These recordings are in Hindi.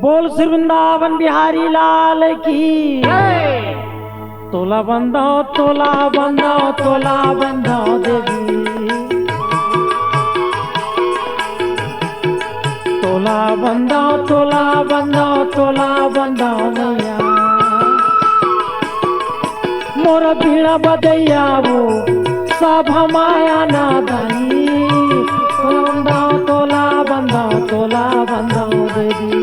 बोल श्री वृंदावन बिहारी लाल की। तोला बंदो तोला बंदो तोला बंदो देवी, तोला बंदो तोला बंदो तोला बंदो नैया, मोर बीड़ा बदैया वो सब हमाया ना दानी। तोला बंदो तोला बंदो देवी,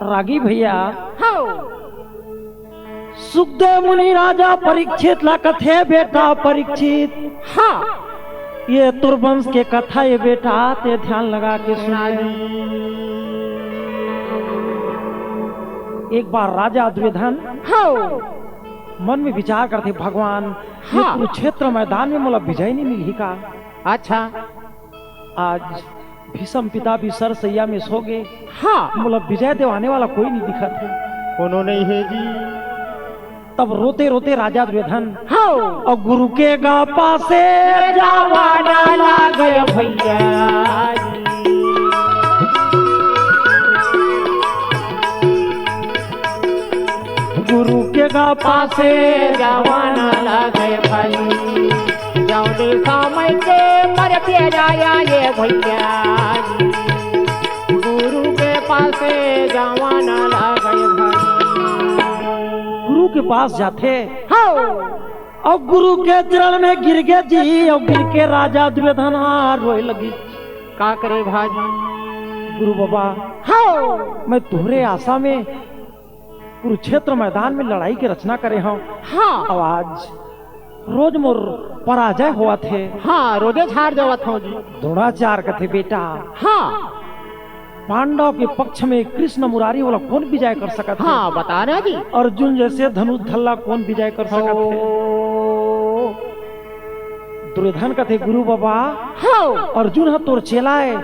रागी भैया सुखदेव मुनि राजा परीक्षित ला कथे बेटा परीक्षित। हाँ, ये तुरवंश के कथा ये बेटा ते ध्यान लगा के सुना। एक बार राजा दुर्योधन मन में विचार करते, भगवान कुरुक्षेत्र मैदान में मतलब विजय नहीं मिली का। अच्छा, आज भीष्म पिता भी सर सैया में सो गए। हाँ, मतलब विजय दिवाने वाला कोई नहीं दिखा थे, कोनो नहीं है जी। तब रोते रोते राजा दुर्योधन और गुरु के गापा से जावाना ला गया भैया, गुरु के गापा से जावाना ला गया भाई, जाऊने समय के मर पे जाया ये भैया, गुरु के पास से जावाना ला गए भाई। गुरु के पास जाते और गुरु के चरण में गिर गए जी, और गिर के राजा दुर्योधन रोए लगी। का करे भाजी? गुरु बाबा मैं तुम्हारे आशा में कुरुक्षेत्र मैदान में लड़ाई की रचना करे हूँ। हाँ, आज रोज मोर पराजय हुआ थे। हाँ, रोजे हार जावत हो जी। द्रोणाचार्य कथे बेटा, हाँ, पांडव के पक्ष में कृष्ण मुरारी वाला कौन विजय कर सकता है? हाँ, बता रहे जी। अर्जुन जैसे धनुष धल्ला कौन विजय कर सकता है? दुर्योधन कथे गुरु बाबा, हाँ, अर्जुन है तोर चेला है,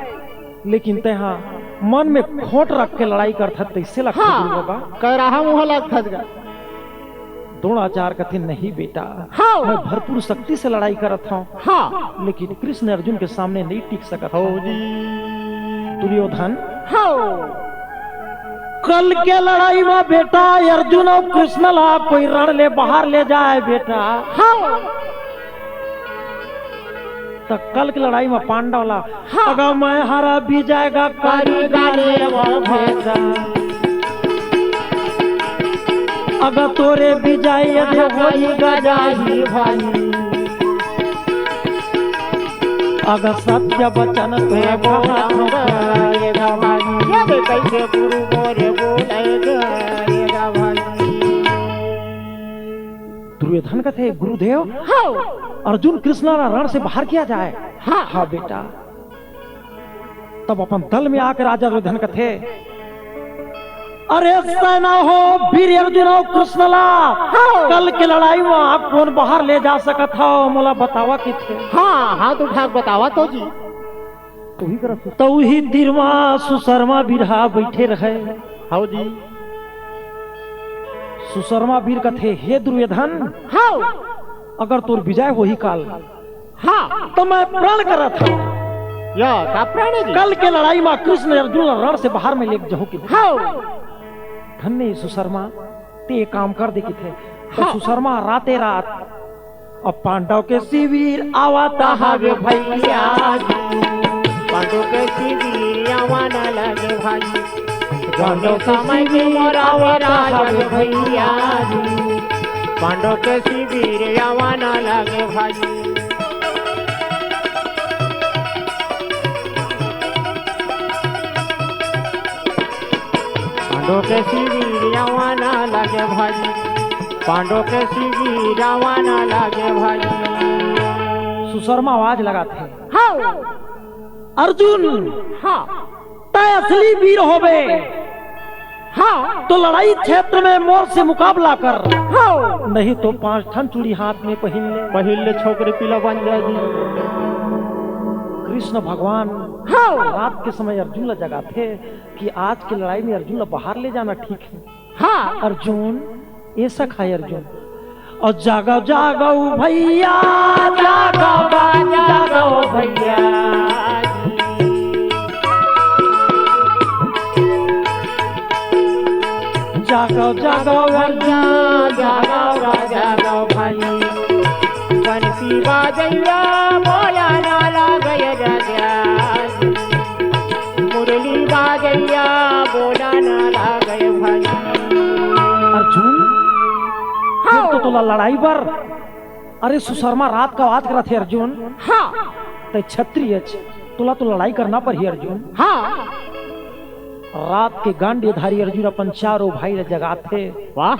लेकिन तेहा मन में खोट रख के लड़ाई करता तैसे लगता। हाँ, गुरु बाबा कह रहा मुँह लगता। द्रोणाचार्य कथे नहीं बेटा, हाँ, मैं भरपूर शक्ति से लड़ाई करता हूँ। हाँ, लेकिन कृष्ण अर्जुन के सामने नहीं टिक सकता। दुर्योधन, हाँ, कल के लड़ाई में बेटा अर्जुन और कृष्ण ला कोई रण ले बाहर ले जाए बेटा। हाँ, तो कल की लड़ाई में पांडव ला, हाँ, अगर मैं हरा भी जाएगा अगर तोरे भी जाइए भाई, अगर सत्य वचन पे कैसे गुरु मोरे बोलेगा भाई। दुर्योधन का थे गुरुदेव, हाँ, अर्जुन कृष्ण रण से बाहर किया जाए। हाँ, हाँ बेटा। तब अपन दल में आकर राजा दुर्योधन का थे, अरे सेना हो वीर अर्जुन हो कृष्ण ला, हाँ, कल की लड़ाई में आप कौन बाहर ले जा सकत हो? मोला बतावा कि थे। हाँ, हाथ उठा बतावा तो जी। तो ही करत तो ही तिरमा सुशर्मा बिरहा बैठे रहे। हाँ जी। सुशर्मा वीर कथे, हे दुर्योधन, हाँ, अगर तोर विजय हो ही काल, हाँ, तो मैं प्रण करत हूँ या का प्राण जी? कल के लड़ाई में कृष्ण अर्जुन रण से बाहर में ले जाओ कि। हाँ, धन्य सुशर्मा ते काम कर दे कि थे। तो हाँ, सुशर्मा राते रात अब पांडव के शिविर आवाता हवे भैया, पांडव के शिविर आवाना लगे भाई, पांडव समय के मोरावता हवे भैया, पांडव के शिविर आवाना लगे भाई। पांडव के शिविर आवाना लगे भाई, पांडव के सीधी जवाना लागे भाई। सुशर्मा आवाज लगाते हैं, हाँ अर्जुन हाँ तय असली वीर होवे, हाँ तो लड़ाई क्षेत्र में मोर से मुकाबला कर, हाँ नहीं तो 5 ठन चूड़ी हाथ में पहन ले। पहले छोकरे पीला बन जाएगी। कृष्ण भगवान हाँ रात के समय अर्जुन ला जगाते कि आज की लड़ाई में अर्जुन ला बाहर ले जाना ठीक है। हाँ अर्जुन ऐसा खाए अर्जुन, और जागो जागो भैया, जागो जागो भैया, जागो जागो भैया जागो जागो भाई। बंसी बाजैया बोला नाला गया राजा, मुरली बाजैया बोला नाला गए भाई। अर्जुन फिर तो तोला लड़ाई बर, अरे सुशर्मा रात का बात करा थे अर्जुन, हाँ ते क्षत्रिय तोला तो लड़ाई करना पर ही अर्जुन। हाँ रात के गांडे धारी अर्जुन अपन चारों भाई जगाते। वाह।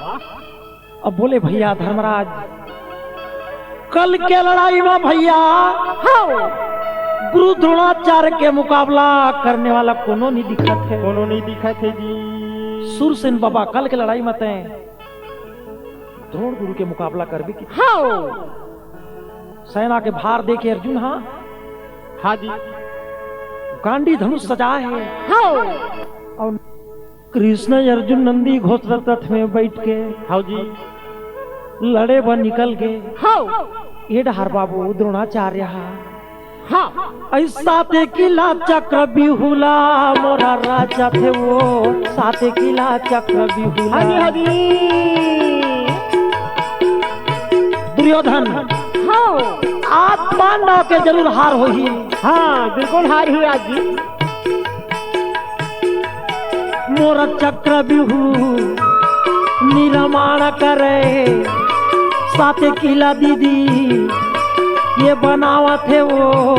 अब बोले भैया धर्मराज, कल के लड़ाई में भैया हाँ गुरु द्रोणाचार्य के मुकाबला करने वाला कोनो नहीं दिखत है। कोनो नहीं दिखत है जी। सुरसेन बाबा कल के लड़ाई में तय द्रोण गुरु के मुकाबला कर भी की। हाँ सेना के भार देखे अर्जुन, हाँ हाँ जी, गांडी धनुष सजा है। हाँ और कृष्ण अर्जुन नंदी घोषरथ रथ में बैठ के हाँ जी लड़े ब निकल गए। हाँ ये डहर बाबू द्रोणाचार्य हाँ ऐसा ते किला चक्र बिहुला, मोरा राजा थे वो साते किला चक्र बिहुला। हाँ जी दुर्योधन हाँ आज पांडव के जरूर हार हो ही। हाँ बिल्कुल हार ही आज जी। मोर चक्र बिहू निर्माण करे, साथे किला दीदी ये बनावा थे वो,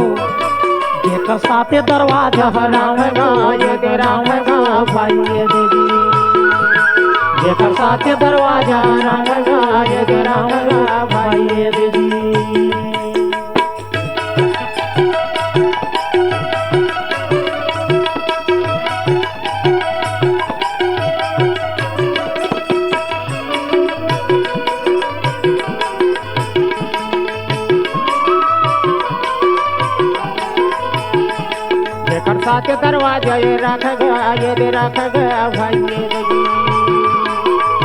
जेकर साथे दरवाजा बनावेगा ये तेरा होगा भाई ये दीदी, जेकर साथे दरवाजा बनावेगा ये तेरा होगा भाई ये दीदी। साथ दरवाजा ये रखेगा ये दे रखेगा भाई ये दीदी,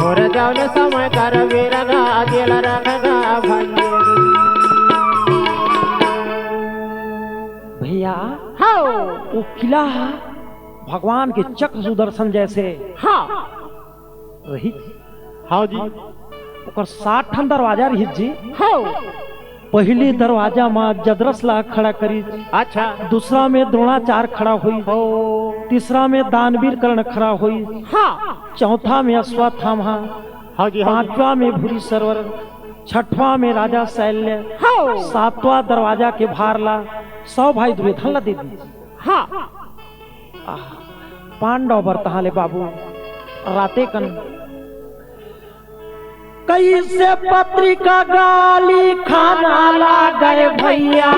और जाने समय कर वीरगा दिल रखेगा भाई ये दीदी। भैया हाँ वो किला भगवान के चक्र सुदर्शन जैसे हाँ रही। हाँ जी ओकर 60 ठन दरवाजा रही जी। हाँ पहले दरवाजा में जदरस ला खड़ा करी, अच्छा दूसरा में द्रोणाचार्य खड़ा हुई, हो तीसरा में दानवीर कर्ण खड़ा हुई, हाँ चौथा में अश्वत्थामा, हाँ जी, पांचवा में भूरी सरवर, छठवां में राजा शैल्य, हाँ सातवां दरवाजा के भारला 100 भाई दुर्योधन ला दे दी। हाँ पांडव बरतहाले बाबू राते कन कैसे पत्रिका गाली खाना ला गए भैया,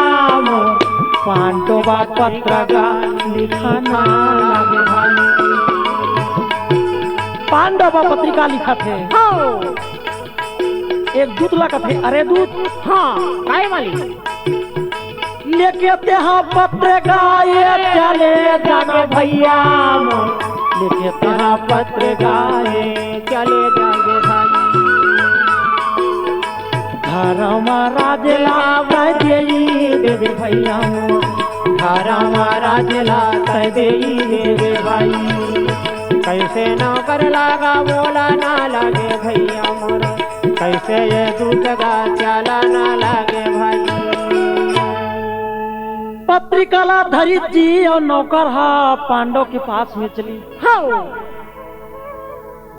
पांडवा पत्र गाली खाना लागे भाई। पांडवा पत्रिका लिखा थे, हाँ एक दूत ला थे, अरे दूत हाँ काय वाली लेके तेहा पत्र गाये चले जाने भैया, लेके तेहा पत्र गाये चले जाएंगे भाई। धर्म राजला देई देवे भैया, धर्म राजला देई देवे भाई। कैसे नौकर लागा बोला ना लागे भैया मोर, कैसे ये दूत का चला ना लागे भाई। पत्रिका ला धरी जी और नौकर हा पांडव के पास में चली। हाँ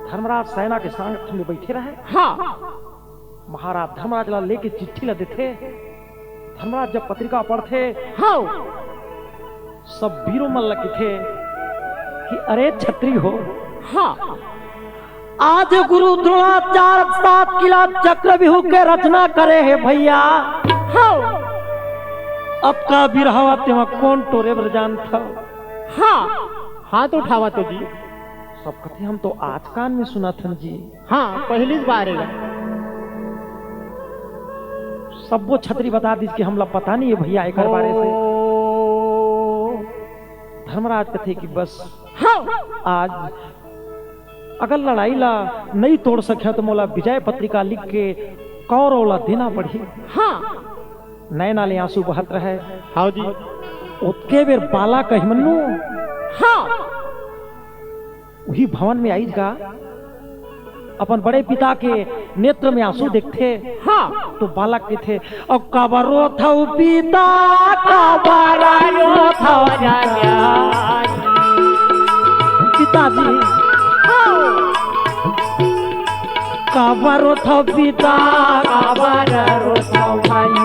धर्मराज सेना के संग में बैठे रहे। हाँ महाराज धर्मराज ला लेके चिट्ठी ला देते। धर्मराज जब पत्रिका पढ़ते, हाँ सब वीरों मन लगे थे कि अरे छत्री हो, हाँ आज गुरु द्रोणाचार्य 7 किला चक्रव्यूह के रचना करे है भैया। हाँ अब का बिरहवा तेवा कौन तोरे ब्रजान था। हाँ हाथ उठावा तो जी। सब कथे हम तो आज कान में सुना था जी। हाँ पहली बार है। सब वो छतरी बता दी कि हमला पता नहीं है भैया एक बारे से। धर्मराज कथे कि बस हाँ आज अगर लड़ाई ला नहीं तोड़ सके तो मोला विजय पत्रिका लिख के कौरवला देना पड़ी। हाँ नए नाले आंसू बहत रहे। हाँ जी। उतके बेर बाला कहमन्नू हाँ वही भवन में आई का अपन बड़े पिता के नेत्र में आंसू देखते। हाँ तो बालक के थे अब काबरो था पिता काबरो था पिताजी काबरो था पिता काबरो था भाई।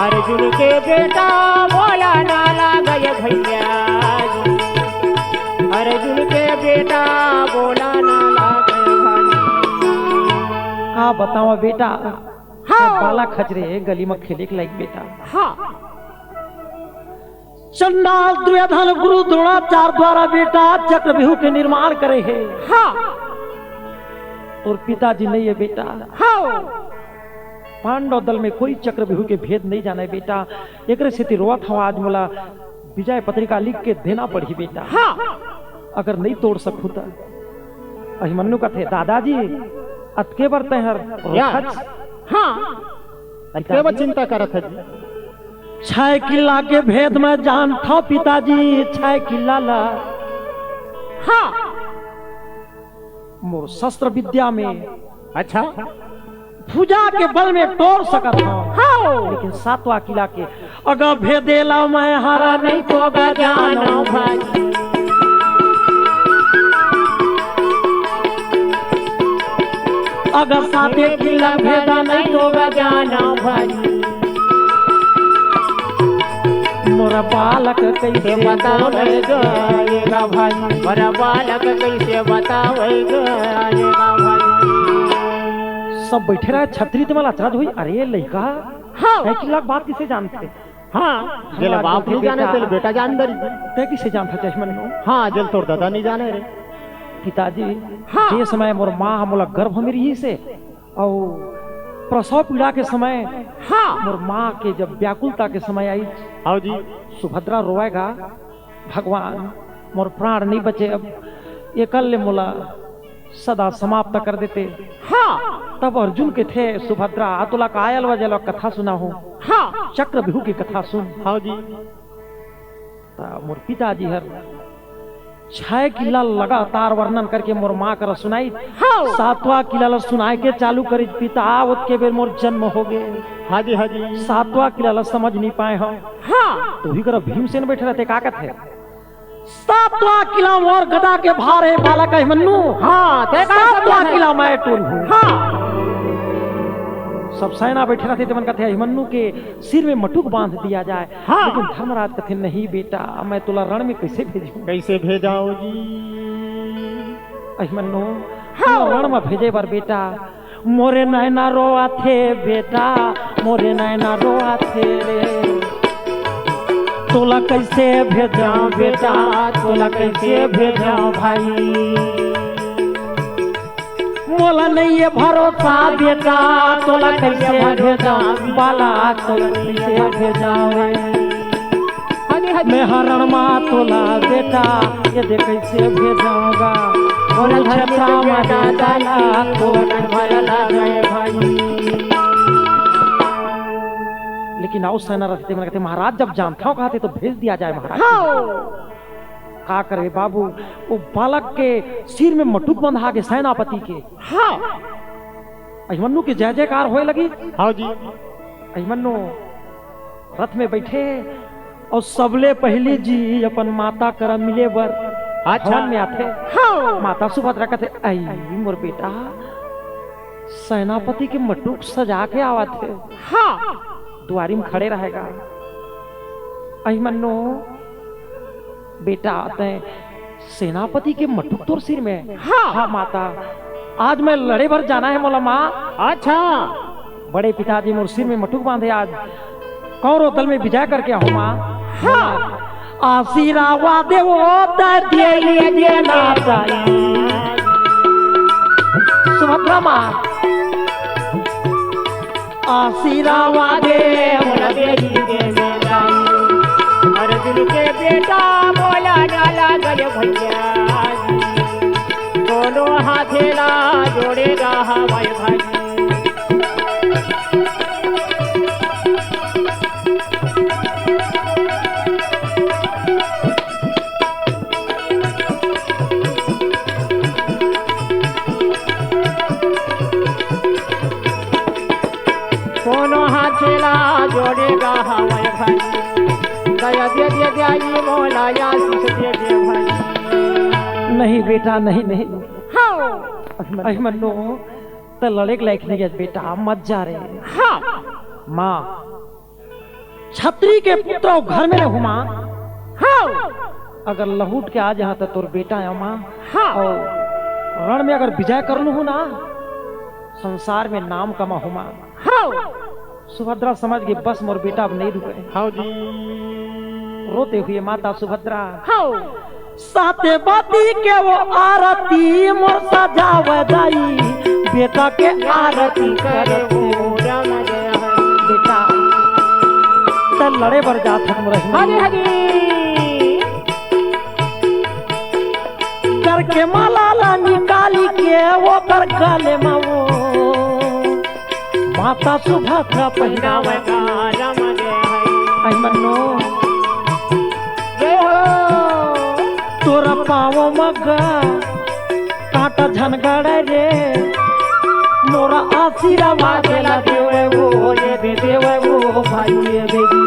अर्जुन के बेटा बोला नाला गए भैया। अर्जुन के बेटा बोला नाला गए भाई। हाँ बताओ बेटा। हाँ बाला खचरे गली में खेले के लायक बेटा। हाँ चंडाल दुर्योधन गुरु द्रोणाचार्य द्वारा बेटा चक्रव्यूह के निर्माण करे है। हाँ और पिताजी नहीं है बेटा। हाँ पांडव दल में कोई चक्रव्यूह के भेद नहीं जाना है बेटा। एक स्थिति रोवत हवा आज मोला विजय पत्रिका लिख के देना पड़ी बेटा। हाँ अगर नहीं तोड़ सकूं तो अभिमन्यु का थे दादाजी अतके बरते हर हाँ क्या चिंता करत है जी। 6 किला के भेद में जान था पिताजी। 6 किला ला हाँ मोर शस्त्र विद्या में अच्छा भुजा के बल में तोड़ सकत था। हाँ लेकिन 7वां किला के अगर भेदेला मैं हारा नहीं तो जानो भाई। अगर 7 किला भेदा नहीं तो जानो भाई। मोरा बालक कैसे बतावेगा भाई। मोरा बालक कैसे बतावेगा भाई। सब बैठे रहे छतरी तो मला अचरज हुई। अरे लड़का हाँ 6 किला की बात किसे जानते। हाँ जल बाप नहीं जाने तेरे बेटा जान दरी। ते किसे जानता चश्मन। हाँ जल तोड़ दादा नहीं जाने रे पिताजी। हाँ जे समय मोर माँ मोला गर्भ में रही से और प्रसव पीड़ा के समय हाँ मोर माँ के जब व्याकुलता के समय आई। हाँ जी सुभद्रा रोएगा भगवान मोर प्राण नहीं बचे अब एकल मोला सदा समाप्त कर देते। हाँ तब अर्जुन के थे सुभद्रा तुला का आयल वजल कथा सुना हो। हाँ चक्रव्यूह की कथा सुन। हाँ जी मोर पिताजी हर 6 किला लगातार वर्णन करके मोर माँ कर सुनाई। हाँ 7वां किला सुनाए के चालू करी पिता के बेर मोर जन्म हो गए। हाँ जी 7वां किला समझ नहीं पाए हम। हाँ तो भी कर भीमसेन बैठे रहते का कहते 7वां किला मोर गदा के भार है बालक है मन्नू। हाँ 7वां किला मैं टोल हूँ। हाँ सब सेना बैठे रहते थे मन कहते अभिमन्यु के सिर में मटुक बांध दिया जाए। हाँ। लेकिन धर्मराज कहते नहीं बेटा मैं तुला रण में कैसे भेजूं। कैसे भेजाओ जी। अभिमन्यु हाँ। रण में भेजे पर बेटा मोरे नैना रोआ थे बेटा मोरे नैना रोआ थे रे। तोला कैसे भेजाऊं बेटा तोला कैसे भेजाऊं भाई। मोला नहीं है भरोसा बेटा तोला कैसे भेजाऊं बाला तोला कैसे भेजाऊं। मैं हरण माँ तोला बेटा ये दे कैसे भेजाऊंगा। और छत्रा माता दाला तोला भरला गए भाई। लेकिन आओ सेना रहते कहते महाराज जब जानता हूँ कहते तो भेज दिया जाए महाराज। का करे बाबू वो बालक के सिर में मटुक बंधा के सेनापति के। हाँ अभिमन्यु की जय जयकार होए लगी। हाँ जी अभिमन्यु रथ में बैठे और सबले पहले जी अपन माता कर मिले बर अच्छा में आते। हाँ माता सुभद्रा कहते आई मोर बेटा सेनापति के मटुक सजा के आवा थे। हाँ द्वारी में खड़े रहेगा। अभिमन्यु बेटा आते सेनापति के मटुक तोर सिर में? हाँ। हाँ माता, आज मैं लड़े भर जाना है मोला माँ। अच्छा, बड़े पिताजी मोर सिर में मटुक बांधे, आज कौरव दल में विजय करके आऊँ माँ। हाँ। आशीर्वाद देवो दे नाता सुभद्रा माँ, आशीर्वाद अर्जुन के बेटा बोला डाला गए भैया, दोनों हाथेला जोड़ेगा हवाई भाई। दोनों हाथेला जोड़ेगा हवाई भाई, दया दे दे दे मोला आशीष दे दे भाई। नहीं बेटा, नहीं नहीं। हाँ। अभिमन्यु तो लड़े के लायक नहीं है बेटा, मत जा रे। हाँ। माँ, छत्री के पुत्र घर में रहू माँ। हाँ। अगर लहूट के आ जहाँ तो तोर बेटा है माँ। हाँ। और रण में अगर विजय कर लू ना, संसार में नाम कमा हूँ माँ। हाँ। सुभद्रा समझ गई बस मोर बेटा अब नहीं रुके। हाँ जी। रोते हुए माता सुभद्रा हाँ। साते बाती के वो आरती मोर सजाव दाई, बेटा के आरती करे बेटा तो लड़े बर जात हम हरी हरी करके माला ला निकाली के वो कर गले में वो माता सुभद्रा पहनावे अभिमन्यु तोरा पावो मगा कांटा झनगड़ रे, मोरा आशीर्वाद ला देवे वो ये दे देवे वो भाई ये देगी,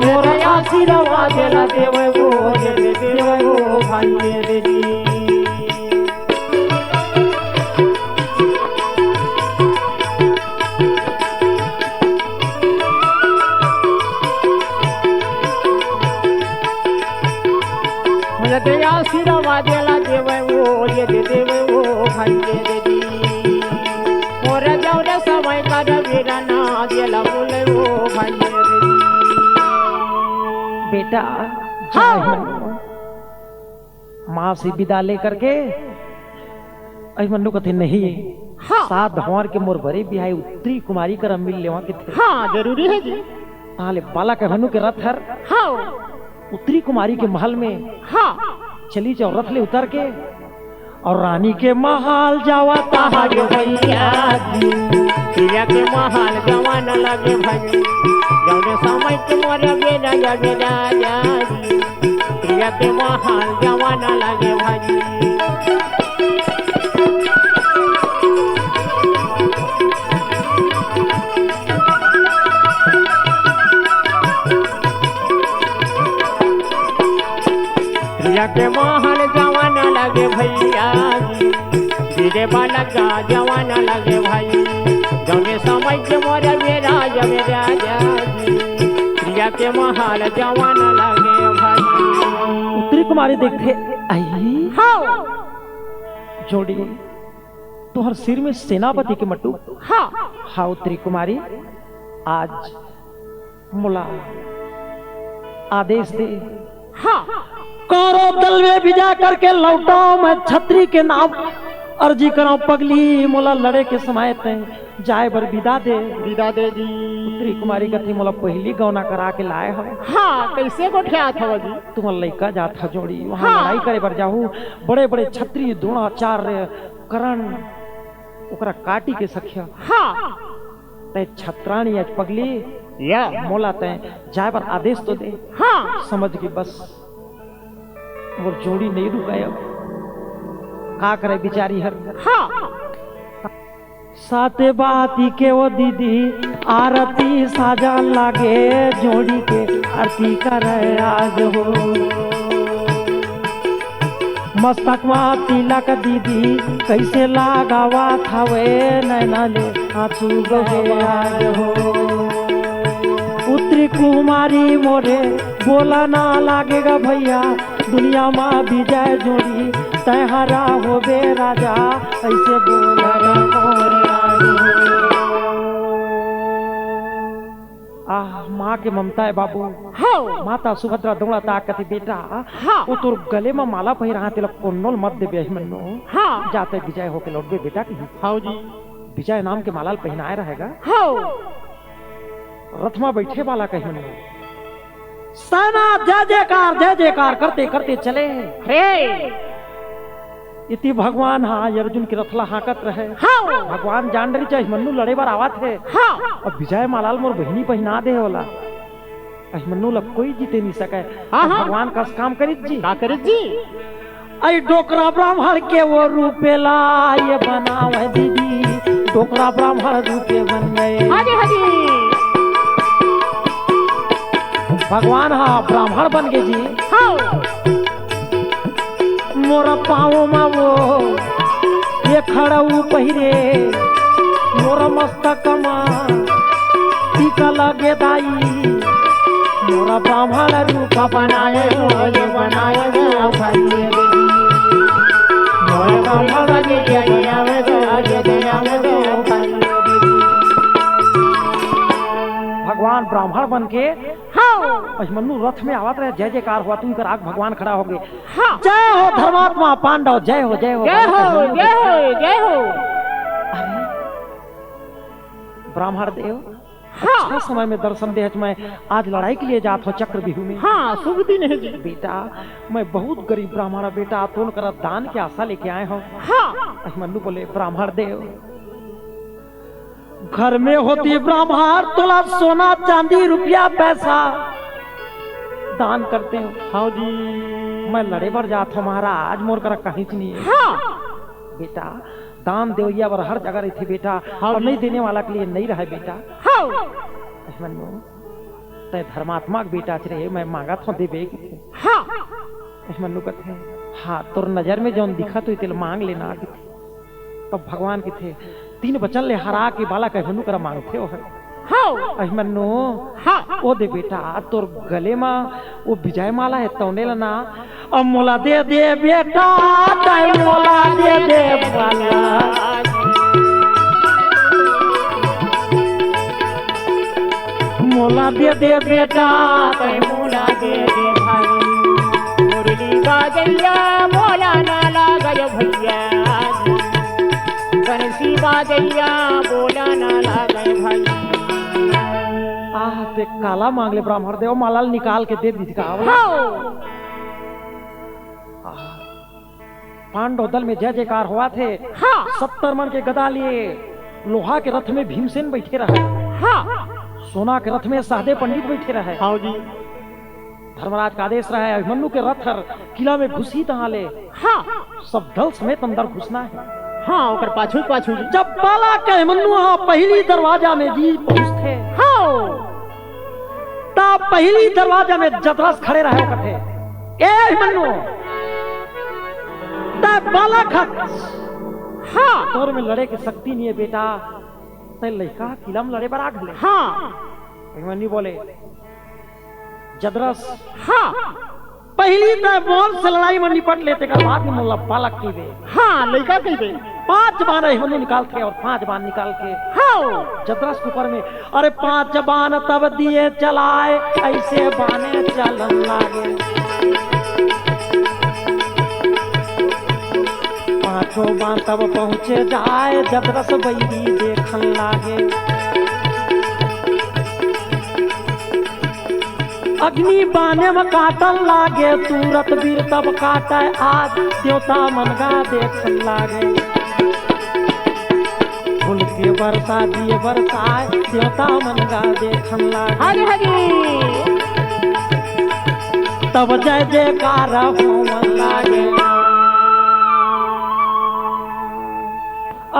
मोरा आशीर्वाद ला देवे वो ये दे देवे वो भाई ये देगी। मुझे आशीर्वाद ला देवे वो ये दे देवे वो भाई ये दे दी, मोर जाऊ समय का वीरा ना दिला बोले वो भाई ये दे दी। बेटा हाँ। माँ से विदा लेकर के अभिमन्यु कथे नहीं। हाँ। सात भंवर के मोर भरे बिहाई उत्तरी कुमारी कर मिल लेवा के थे। हाँ जरूरी है जी। ताले बाला के भनु के रथ हर हाँ। उत्तरी कुमारी के महल में हाँ। चली जाओ, रथ ले उतर के और रानी के महल जावा ताहार भैया जी, प्रिया के महल जवान लगे भाई, जौने समय के मोर बेरा या बेरा जी, प्रिया के महल जवान लगे भाई। प्रिया के महल जवान लगे भैया जी, धीरे बालका जवान लगे भाई, जौने समय के मोर बेरा या बेरा जी, प्रिया के महल जवान लगे भाई। उत्तरी कुमारी देखते आई हाँ। जोड़ी तोहर सिर में सेनापति के मट्टू। हाँ। हाँ उत्तरी कुमारी, आज मुला आदेश दे। हाँ। कौरव दल में विजय करके लौटाओ, मैं छत्री के नाम अर्जी कराऊं पगली, मोला लड़े के समय तय जाए बर विदा दे। विदा दे दी। उत्तरी कुमारी कथी मोला पहली गौना करा के लाए हो। हाँ कैसे गोठिया था जी? तुम लड़का जात ह जोड़ी वहाँ हाँ। लड़ाई करे बर जाहू, बड़े बड़े छत्री द्रोणाचार्य करण ओकरा काटी के सखिया। हाँ। तय छत्राणी आज पगली या मोला तय जाए बर आदेश तो दे। हाँ। समझ के बस वो जोड़ी नहीं रुकाया, का करे बिचारी हर। हाँ। साते बाती के वो दीदी आरती साजा लागे, जोड़ी के आरती करे आज हो। मस्तकवा तिलक दीदी कैसे लगावा थावे, नैना ले आंसू बहे आज हो। उत्तरी कुमारी मोरे बोला ना लागेगा भैया, दुनिया में विजय जोड़ी तैहरा हो बे राजा ऐसे बोल रे मोर राजू। आह माँ के ममता है बाबू। हाँ माता सुभद्रा दौड़ा ता कथी बेटा हाँ वो तोर गले में माला पहिरा तिलक कोन्नोल मत दे बेहमनो हाँ जाते विजय होके लौट बे बेटा की हाँ जी विजय नाम के मालाल पहनाए रहेगा हाँ रथ में बैठे वाला कहीं नहीं सेना जय जयकार करते करते चले हे इति भगवान हाँ अर्जुन की रथला हाकत रहे हाँ भगवान जान रही चाहे मन्नू लड़े बार आवा थे हाँ और विजय मालाल मोर बहनी पहना दे होला मन्नू लग कोई जीते नहीं सके हाँ, हाँ। भगवान का काम करी जी का करे जी आई डोकरा ब्राह्मण के वो रूपेला ये बनावे दीदी डोकरा ब्राह्मण रूपे बन गए हाँ जी हाँ जी भगवान हाँ ब्राह्मण बन गए जी हाँ मोरा पाँव में वो ये खड़ऊ पहिरे मोरा मस्तक में टीका लगे दाई मोरा ब्राह्मण रूप बनाए रोज बनाए गो भाई मोर ब्राह्मण जी के बनावे गो भाई भगवान ब्राह्मण बन के हाँ मन्नू रथ में आवत रहे जय जयकार हुआ तुम कर आग भगवान खड़ा हो गए हाँ जय हो धर्मात्मा पांडव जय हो जय हो जय हो जय हो जय हो अरे ब्राह्मण देव हाँ अच्छा समय में दर्शन दे मैं आज लड़ाई के लिए जात हो चक्र बिहू में हाँ शुभ दिन है जी बेटा मैं बहुत गरीब ब्राह्मण बेटा तो कर दान की आशा लेके आए हो हाँ मन्नू बोले ब्राह्मण देव घर में होती ब्राह्मण तोला सोना चांदी रुपया पैसा दान करते हो हाँ जी मैं लड़े बर जात हो महाराज मोर कर कहीं नहीं है हाँ बेटा दान देवैया बर हर जगह रही थी बेटा और नहीं देने वाला के लिए नहीं रहा बेटा हाँ मन्नू तय धर्मात्मा के बेटा रे मैं मांगा था देवे हाँ मन्नू कहते हाँ तोर नजर में जौन दिखा तो तिल मांग लेना तब भगवान के थे 3 बचन ले हरा के बाला कह मनु कर मांगते हो है हाँ मन्नू हाँ ओ दे बेटा तोर गले में वो विजय माला है तौने लना अब मोला दे दे बेटा तय मोला दे दे बाला मोला दे दे बेटा तय मोला दे दे भाई मुरली बाजैया मोला ना लागय भैया बंसी बाजैया बोला ना लागय भाई आह ते काला मांग ले ब्राह्मण देव मालाल निकाल के दे दी का हाँ पांडव दल में जय जयकार हुआ थे हाँ 70 मन के गदा लिए लोहा के रथ में भीमसेन बैठे रहे हाँ सोना के रथ में सहदेव पंडित बैठे रहे हाँ जी धर्मराज का आदेश रहा है अभिमन्यु के रथ किला में घुसी तहाँ ले हाँ सब दल समेत अंदर घुसना है हाँ ओकर पाछू पाछू जी जब बाला के अभिमन्यु हाँ पहली दरवाजा में जी पहुंचते हाँ तब पहली दरवाजा में जतरस खड़े रहे कथे ए अभिमन्यु तब बाला खत हाँ तोर में लड़े की शक्ति नहीं है बेटा तय लड़का किला में लड़े बरा घले हाँ अभिमन्यु बोले जदरस हाँ पहली तय बोल से लड़ाई में निपट लेते कर बाद में मुल्ला बालक की वे हाँ लड़का कही दे 5 बाण अभिमन्यु निकाल के और 5 बाण निकाल के हाँ जदरस के ऊपर में अरे 5 बाण तब दिए चलाए ऐसे बाने चलन लागे 5 बाण तब पहुंचे जाए जदरस बैरी देखन लागे अग्नि बाने में काटन लागे तुरत वीर तब काटे आज देवता मनगा देखन लागे फूल के बरसा दिए बरसाए देवता मनगा देखन लागे हरी हरी तब जय जयकार होवन लागे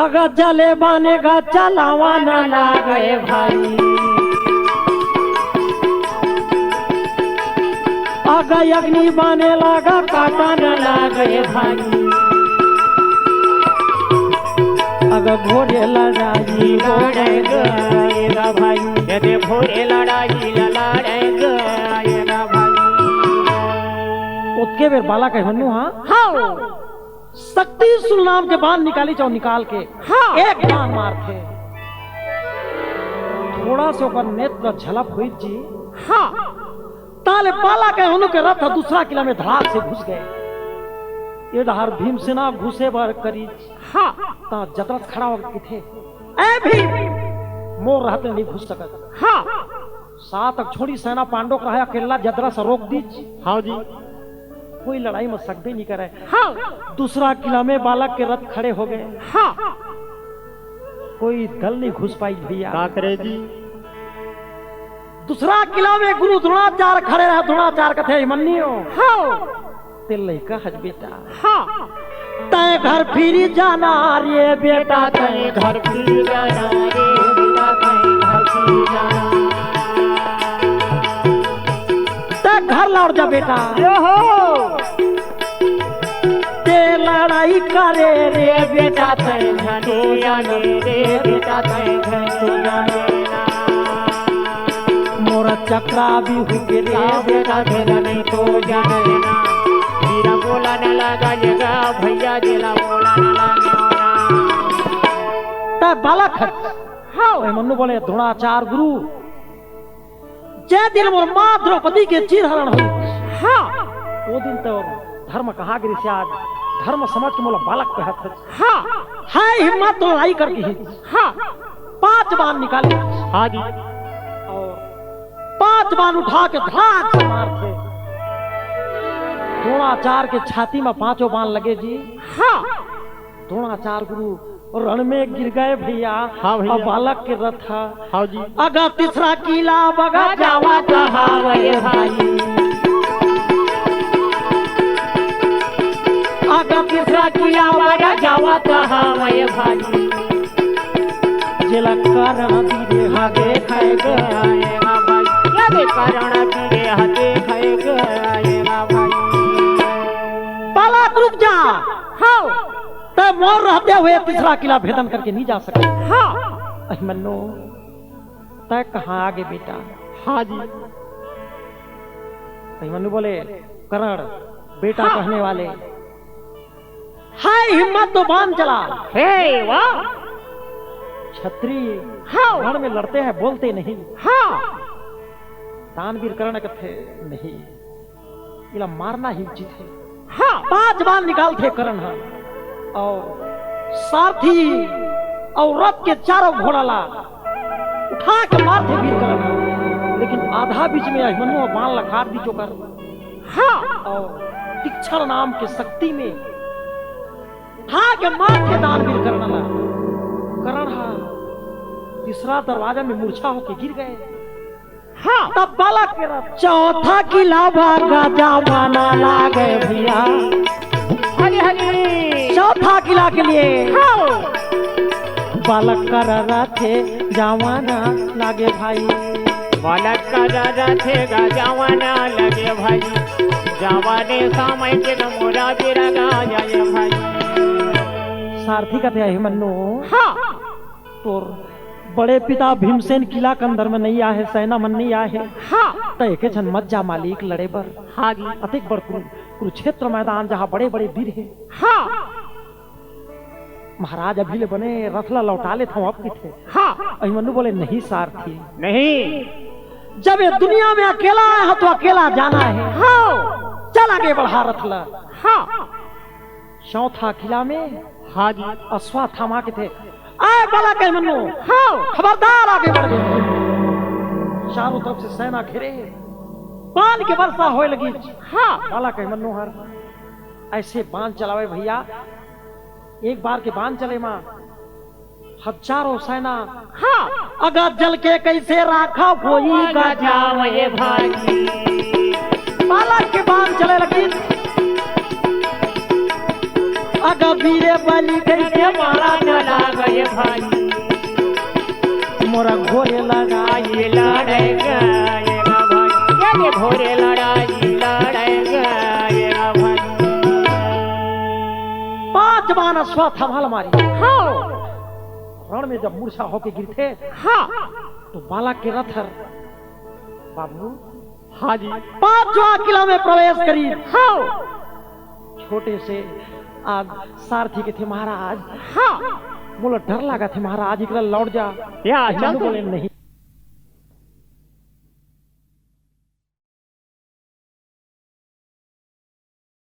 अगर जले बानेगा चलावा न लागे भाई अगर अग्नि बाने लगा काटा न लागे भाई अगर भोरे लड़ाई लड़ेगा भाई यदि भोरे लड़ाई लड़ेगा भाई उतके बेर बाला कहे मन्नू हाँ हाँ शक्ति सुल नाम के बाण निकाली चाहो निकाल के हाँ एक बाण मार थे थोड़ा से ऊपर नेत्र झलक हुई जी हाँ ताले बाला कहे उन्हों के रथ दूसरा किला में धड़ाक से घुस गए ये डहार भीमसेना घुसे बार करी हाँ ता जतरथ खड़ा हो गए थे ए भीम मोर रहते नहीं घुस सकत हाँ सात तक छोड़ी सेना पांडव का है अकेला जदरा से रोक दी हाँ जी कोई लड़ाई में सकते नहीं करे हाँ दूसरा किला में बालक के रथ खड़े हो गए हाँ कोई दल नहीं घुस पाई भैया का करे जी दूसरा किला में गुरु द्रोणाचार्य खड़े रहे द्रोणाचार्य कथे मन्नियो हाँ ते लइका हज बेटा हाँ तय घर फिरी जाना रे बेटा तय घर फिर जाना रे बेटा तय घर फिर जाना तय घर लौट जा बेटा हो ते लड़ाई करे रे बेटा तय घने जाने रे बेटा तय घने जाने मोरा चक्रा भी हुए रे बेटा घने तो जाने ना वीरा बोला न लगा जगा भैया दिला बोला न लगा तय बालक हाँ मन्नू बोले द्रोणाचार्य गुरु जय दिन मोर माँ द्रौपदी के चीर हरण हुई हाँ वो दिन तो धर्म कहा गिरी से आज धर्म समझ के मोला बालक पे हाथ हाँ है हिम्मत तो लड़ाई करके ही हाँ 5 बाण निकाले हाँ जी और 5 बाण उठा के धाक से मार थे द्रोणाचार्य के छाती में 5 बाण लगे जी हाँ द्रोणाचार्य गुरु रण में गिर गए भैया हाँ भैया। और बालक के रथ हाँ जी अगा तीसरा किला बगा जावा कहावे भाई अगा तीसरा किला बगा जावा कहावे भाई जिला कारण धीरे हागे खाए गएगा भाई यादे कारण धीरे हाथे खाए गएगा भाई बालक रुक जा हाँ तय मोर रहते हुए तीसरा किला भेदन करके नहीं जा सके हाँ अहिमन्नो तय कहाँ आगे बेटा हाँ जी अहिमन्नु बोले करण बेटा हाँ। कहने वाले हाय हिम्मत तो बांध चला हे वाह छत्री हाँ रण में लड़ते हैं बोलते नहीं हाँ दानवीर करण कथे नहीं इला मारना ही उचित है हाँ 5 बाण निकालते करण हाँ और सारथी और रथ के चारों घोड़ा ला उठा के मारते वीर करण लेकिन आधा बीच में अभिमन्यु बाण लखार दी चोकर हाँ और तीक्ष्ण नाम के शक्ति में उठा के मारते दानवीर करण ला करण हा तीसरा दरवाजा में मूर्छा होके गिर गए हाँ तब बालक के रथ चौथा किला भागा जावाना ला गए भैया हरी हरी चौथा किला के लिए हाँ बालक कर रथे जवाना लागे भाई बालक का दादा थे जवाना लगे भाई जवाने समय के मोरा बिरा जाए भाई सारथी का थे अभिमन्यु हाँ तो बड़े पिता भीमसेन किला के अंदर में नहीं आए सेना मन नहीं आए हाँ तो एक छन मत जा मालिक लड़े बर हाँ जी अतिक बड़ कुरुक्षेत्र मैदान जहाँ बड़े बड़े वीर है हाँ महाराज अभी ले बने रथला लौटा ले था अब थे हाँ अभिमन्यु बोले नहीं सारथी नहीं जब ये दुनिया में अकेला है तो अकेला जाना है हाँ चल आगे बढ़ा रथला हाँ चौथा किला में हाँ जी अश्वा थामा के थे आए बाला के मन्नू हाँ खबरदार आगे बढ़ गए चारों तरफ से सेना घिरे बाण के वर्षा होए लगी हाँ बाला के मन्नू हर ऐसे बाण चलावे भैया एक बार के बाण चले मां हजारों सेना हाँ अगर जल के कैसे राखा कोई का जावे भाई बाला के बाण चले लगी अगर वीरे बलि कैसे मारा चला गए भाई मोरा घोड़े लगाई ये लड़ाई गएगा भाई ये घोड़े लड़ाई गएगा भाई 5 बाण अश्वा थमाल मारी हाँ रण में जब मूर्छा होके गिरते हाँ तो बाला के रथ बाबू हाँ जी 5वां किला में प्रवेश करी। हाँ छोटे से आज सारथी के थे महाराज, हाँ बोला डर लगा थे महाराज, इकला लौट जा। या चल बोले नहीं